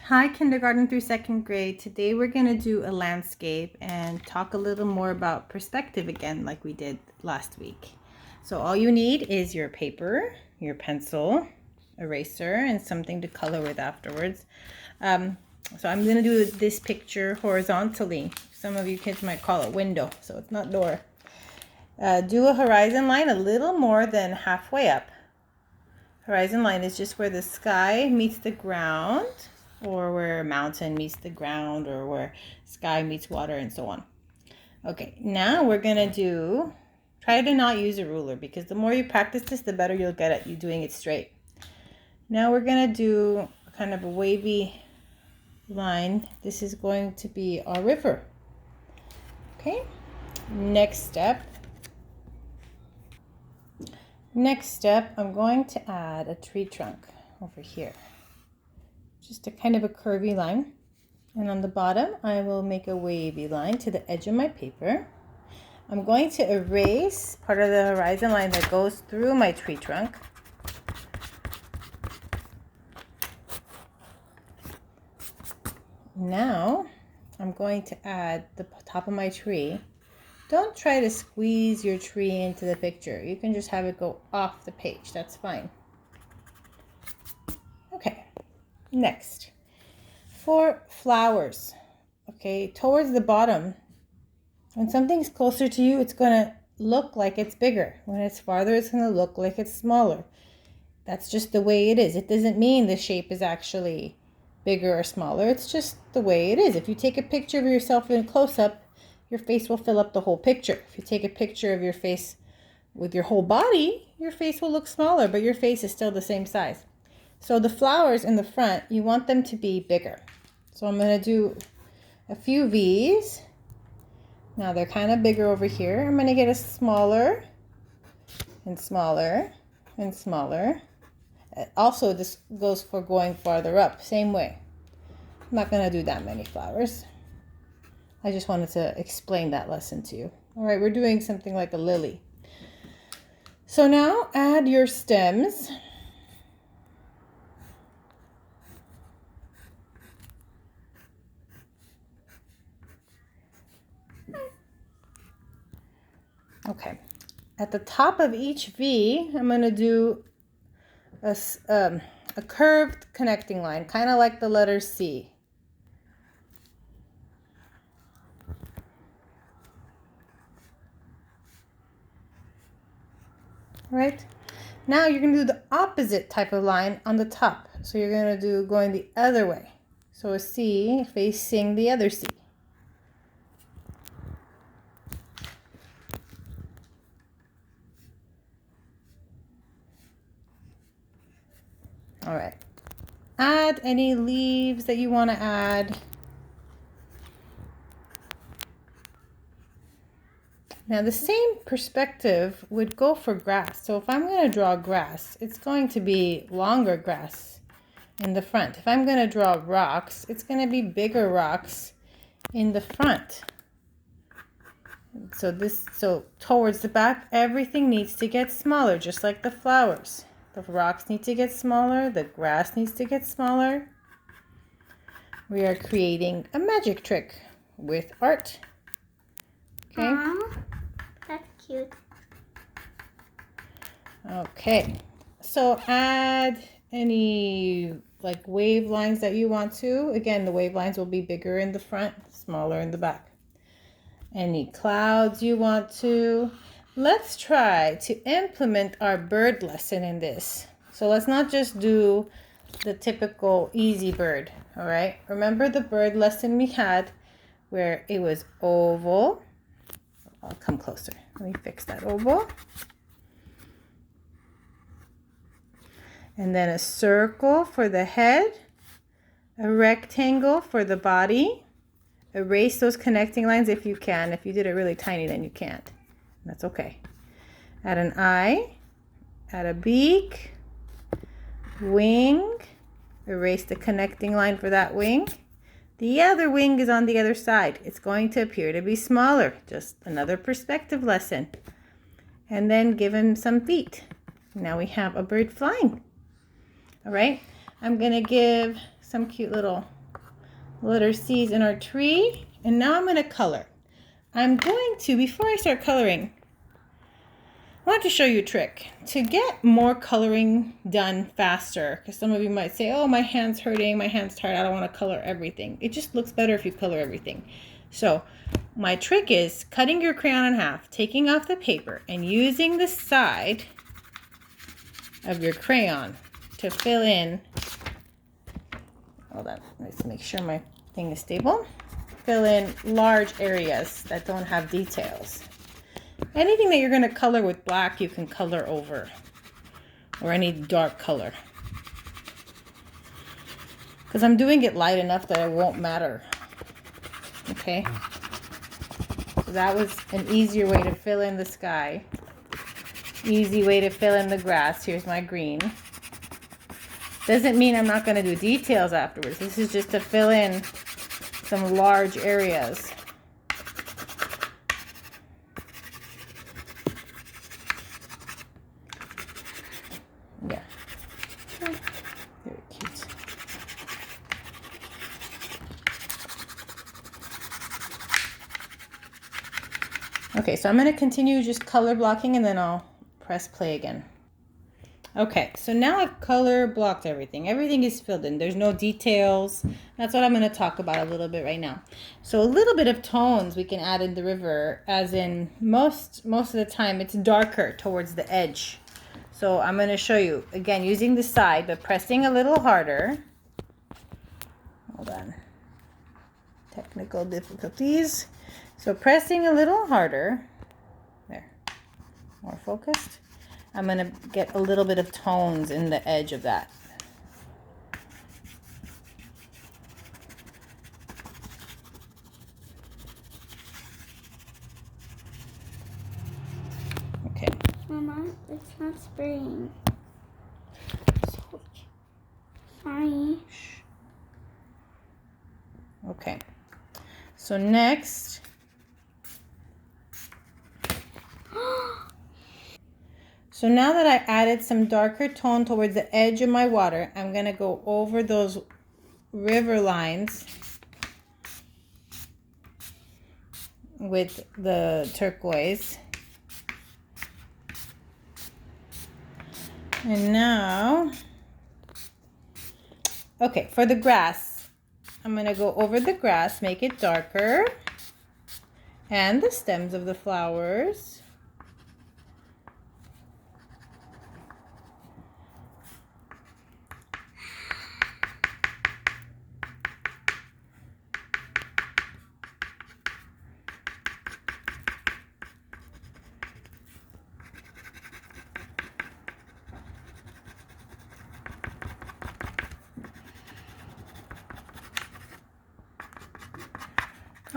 Hi, kindergarten through second grade. Today we're going to do a landscape and talk a little more about perspective again, like we did last week. So all you need is your paper, your pencil, eraser, and something to color with afterwards. So I'm going to do this picture horizontally. Some of you kids might call it window, so it's not door. Do a horizon line a little more than halfway up. Horizon line is just where the sky meets the ground, or where a mountain meets the ground, or where sky meets water, and so on. Okay, now we're gonna try to not use a ruler, because the more you practice this, the better you'll get at you doing it straight. Now we're gonna do kind of a wavy line. This is going to be our river. Okay, next step, I'm going to add a tree trunk over here. Just a kind of a curvy line. And on the bottom, I will make a wavy line to the edge of my paper. I'm going to erase part of the horizon line that goes through my tree trunk. Now, I'm going to add the top of my tree. Don't try to squeeze your tree into the picture. You can just have it go off the page. That's fine. Okay, next. For flowers, okay, towards the bottom, when something's closer to you, it's going to look like it's bigger. When it's farther, it's going to look like it's smaller. That's just the way it is. It doesn't mean the shape is actually bigger or smaller. It's just the way it is. If you take a picture of yourself in close-up, your face will fill up the whole picture. If you take a picture of your face with your whole body, your face will look smaller, but your face is still the same size. So the flowers in the front, you want them to be bigger. So I'm going to do a few V's. Now they're kind of bigger over here. I'm going to get a smaller and smaller and smaller. Also, this goes for going farther up, same way. I'm not going to do that many flowers. I just wanted to explain that lesson to you. All right, we're doing something like a lily. So now add your stems. Okay, at the top of each V, I'm going to do a curved connecting line, kind of like the letter C. Right? Now you're going to do the opposite type of line on the top. So you're going to do going the other way. So a C facing the other C. All right. Add any leaves that you want to add. Now the same perspective would go for grass. So if I'm going to draw grass, it's going to be longer grass in the front. If I'm going to draw rocks, it's going to be bigger rocks in the front. So towards the back, everything needs to get smaller, just like the flowers. The rocks need to get smaller. The grass needs to get smaller. We are creating a magic trick with art. Okay. That's cute. Okay. So add any like wave lines that you want to. Again, the wave lines will be bigger in the front, smaller in the back. Any clouds you want to. Let's try to implement our bird lesson in this. So let's not just do the typical easy bird, all right? Remember the bird lesson we had where it was oval. I'll come closer. Let me fix that oval. And then a circle for the head, a rectangle for the body. Erase those connecting lines if you can. If you did it really tiny, then you can't. That's okay. Add an eye, add a beak, wing, erase the connecting line for that wing. The other wing is on the other side. It's going to appear to be smaller. Just another perspective lesson. And then give him some feet. Now we have a bird flying. All right, I'm going to give some cute little letter C's in our tree. And now I'm going to color. I'm going to, before I start coloring, I want to show you a trick to get more coloring done faster, because some of you might say, oh, my hand's hurting, my hand's tired, I don't want to color everything. It just looks better if you color everything. So my trick is cutting your crayon in half, taking off the paper, and using the side of your crayon to fill in. Hold on, let's make sure my thing is stable. Fill in large areas that don't have details. Anything that you're going to color with black, you can color over, or any dark color. Because I'm doing it light enough that it won't matter. Okay? So that was an easier way to fill in the sky. Easy way to fill in the grass. Here's my green. Doesn't mean I'm not going to do details afterwards. This is just to fill in some large areas. Yeah. Very cute. Okay, so I'm going to continue just color blocking and then I'll press play again. Okay, so now I've color blocked everything. Everything is filled in. There's no details. That's what I'm going to talk about a little bit right now. So a little bit of tones we can add in the river, as in most of the time it's darker towards the edge. So I'm going to show you, again, using the side, but pressing a little harder. Hold on. Technical difficulties. So pressing a little harder. There. More focused. I'm going to get a little bit of tones in the edge of that. Okay. Mama, it's not spraying. Sorry. Okay. So next, so now that I added some darker tone towards the edge of my water, I'm going to go over those river lines with the turquoise. And now, okay, for the grass, I'm going to go over the grass, make it darker, and the stems of the flowers.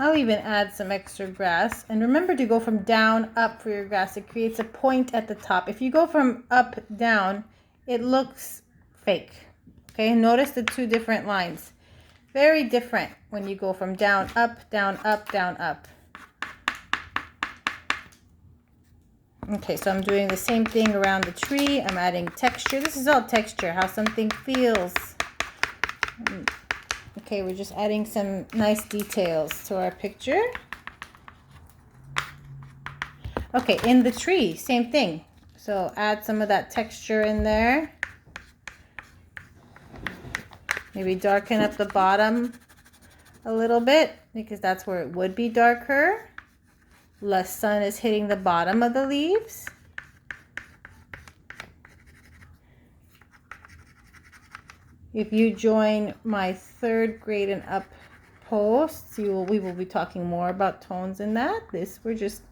I'll even add some extra grass. And remember to go from down up for your grass. It creates a point at the top. If you go from up down, it looks fake. Okay, notice the two different lines. Very different when you go from down, up, down, up, down, up. Okay, so I'm doing the same thing around the tree. I'm adding texture. This is all texture, how something feels. Okay, we're just adding some nice details to our picture. Okay, in the tree, same thing. So add some of that texture in there. Maybe darken up the bottom a little bit, because that's where it would be darker. Less sun is hitting the bottom of the leaves. If you join my 3rd grade and up posts, we will be talking more about tones in that. We're just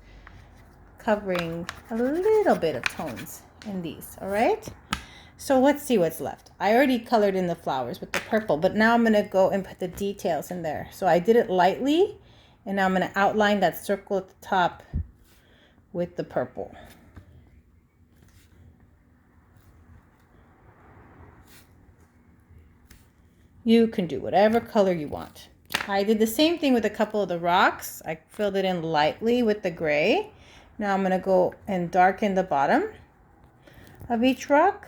covering a little bit of tones in these, all right? So let's see what's left. I already colored in the flowers with the purple, but now I'm going to go and put the details in there. So I did it lightly, and now I'm going to outline that circle at the top with the purple. You can do whatever color you want. I did the same thing with a couple of the rocks. I filled it in lightly with the gray. Now I'm going to go and darken the bottom of each rock.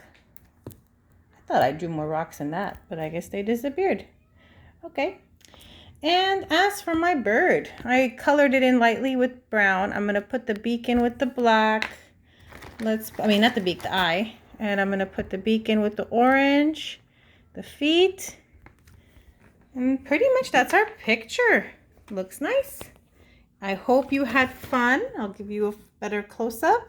I thought I'd do more rocks than that, but I guess they disappeared. Okay. And as for my bird, I colored it in lightly with brown. I'm going to put the beak in with the black. Not the beak, the eye. And I'm going to put the beak in with the orange, the feet. And pretty much that's our picture. Looks nice. I hope you had fun. I'll give you a better close-up.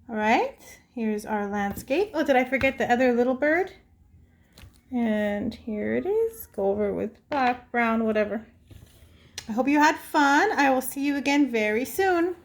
All right, here's our landscape. Oh, did I forget the other little bird? And here it is. Go over with black, brown, whatever. I hope you had fun. I will see you again very soon.